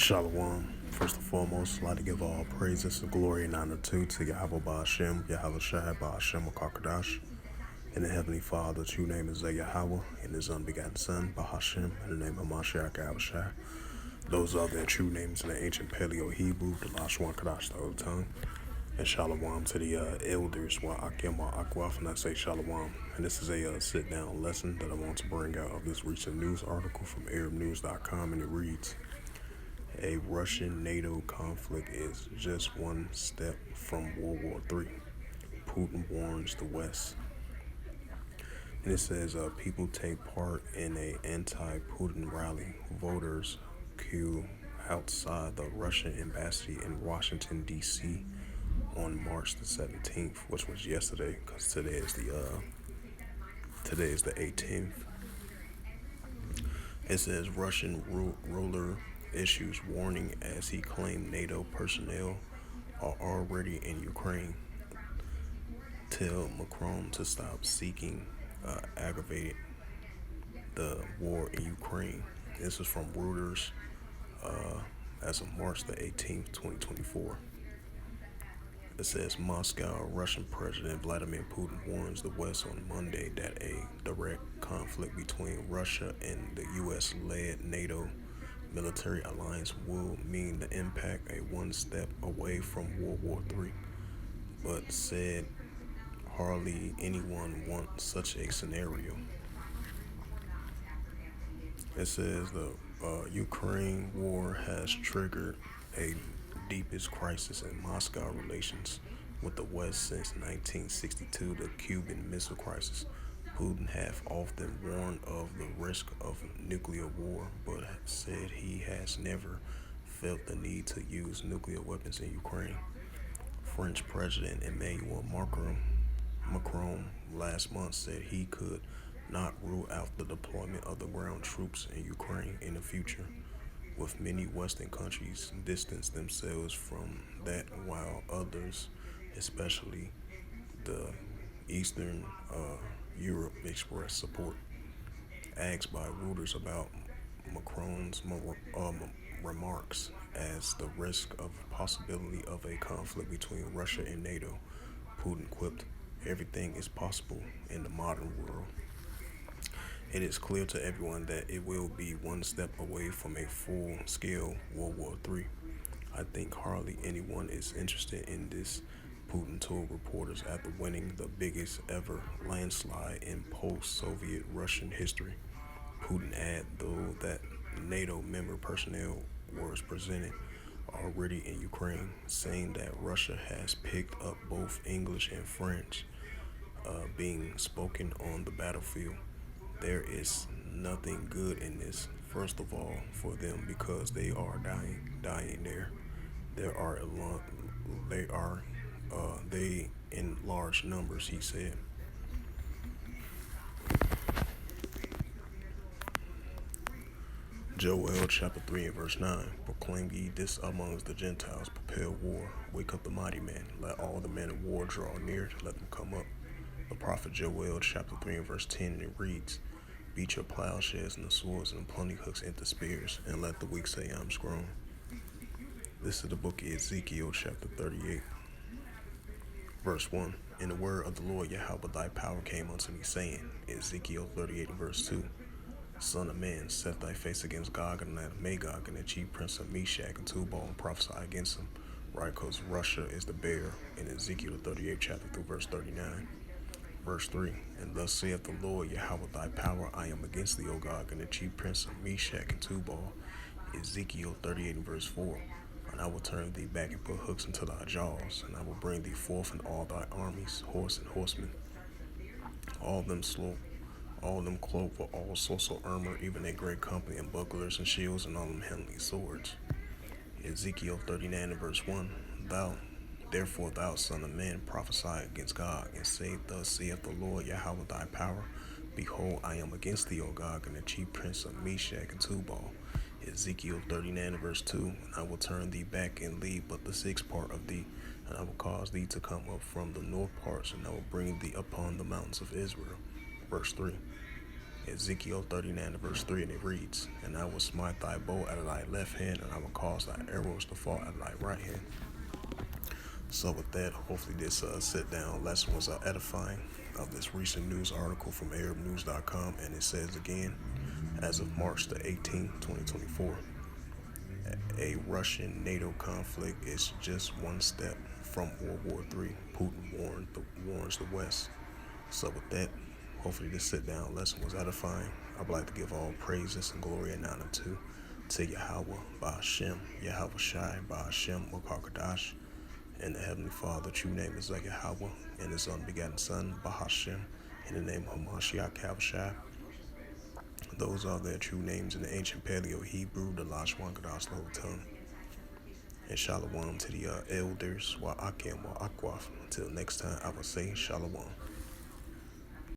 Shalom. First and foremost, I'd like to give all praises and glory and honor to Yahweh Ba'Hashem, Yahweh Shai Ba'Hashem Akakadash. In the Heavenly Father, true name is Yahweh, and His unbegotten Son, Ba'Hashem, in the name of Mashiach Yahweh Shai. Those are their true names in the ancient Paleo Hebrew, the Lashwan Kadash, the Old Tongue. And Shalom to the elders, while Akim or Akwaf, and I say Shalom. And this is a sit-down lesson that I want to bring out of this recent news article from ArabNews.com, and it reads, a Russian-NATO conflict is just one step from World War III. Putin warns the West. And it says, people take part in a anti-Putin rally. Voters queue outside the Russian embassy in Washington, D.C. on March the 17th, which was yesterday, because today is the 18th. It says Russian ruler issues warning as he claimed NATO personnel are already in Ukraine. Tell Macron to stop seeking aggravate the war in Ukraine. This is from Reuters as of March the 18th, 2024. It says Moscow, Russian President Vladimir Putin warns the West on Monday that a direct conflict between Russia and the U.S.-led NATO military alliance will mean the impact a one step away from World War III, but said hardly anyone wants such a scenario. It says the Ukraine war has triggered a deepest crisis in Moscow relations with the West since 1962, the Cuban Missile Crisis. Putin have often warned of the risk of nuclear war, but said he has never felt the need to use nuclear weapons in Ukraine. French President Emmanuel Macron last month said he could not rule out the deployment of the ground troops in Ukraine in the future, with many Western countries distance themselves from that, while others, especially the Eastern Europe, expressed support. Asked by Reuters about Macron's remarks as the risk of possibility of a conflict between Russia and NATO, Putin quipped, "Everything is possible in the modern world. It is clear to everyone that it will be one step away from a full-scale World War III. I think hardly anyone is interested in this," Putin told reporters after winning the biggest ever landslide in post-Soviet Russian history. Putin added, though, that NATO member personnel was presented already in Ukraine, saying that Russia has picked up both English and French being spoken on the battlefield. There is nothing good in this. First of all, for them, because they are dying there. They in large numbers, he said. Joel chapter 3 and verse 9. Proclaim ye this amongst the Gentiles, prepare war, wake up the mighty men, let all the men of war draw near, let them come up. The prophet Joel chapter 3 and verse 10, and it reads, beat your plowshares and the swords and the pruning hooks into spears, and let the weak say, I'm strong. This is the book of Ezekiel chapter 38, verse 1. And the word of the Lord Yahweh thy power came unto me, saying, Ezekiel 38 and verse 2. Son of man, set thy face against Gog and Magog, and the chief prince of Meshach and Tubal, and prophesy against them. Right, because Russia is the bear in Ezekiel 38 chapter through verse 39. Verse 3, and thus saith the Lord Yahweh thy power, I am against thee, O Gog, and the chief prince of Meshach and Tubal. Ezekiel 38 and verse 4, and I will turn thee back and put hooks into thy jaws, and I will bring thee forth in all thy armies, horse and horsemen, all them clothed with all sorts of armor, even a great company, and bucklers and shields, and all them handling swords. Ezekiel 39 and verse 1, Therefore thou, son of man, prophesy against Gog, and say, thus saith the Lord Yahweh thy power, behold, I am against thee, O Gog, and the chief prince of Meshach and Tubal. Ezekiel 39 and verse 2, and I will turn thee back and leave but the sixth part of thee, and I will cause thee to come up from the north parts, and I will bring thee upon the mountains of Israel. Verse 3, Ezekiel 39 verse 3, and it reads, "And I will smite thy bow out of thy left hand, and I will cause thy arrows to fall out of thy right hand." So with that, hopefully this sit-down lesson was edifying of this recent news article from ArabNews.com, and it says again, as of March the 18th, 2024, a Russian-NATO conflict is just one step from World War III. Putin warns the West. So with that, hopefully this sit-down lesson was edifying. I'd like to give all praises and glory and honor to Yahweh, Ba'ashem, Yahweh Shai, Ba'ashem, Wakakadash, and the Heavenly Father. True name is like Yahweh, and His unbegotten Son, Bahashem, in the name of Hamashiach Yahushai. Those are their true names in the ancient Paleo Hebrew, the Lashwan Gadash Low tongue. And shalom to the elders, wa akim, wa akwaf. Until next time, I will say shalom.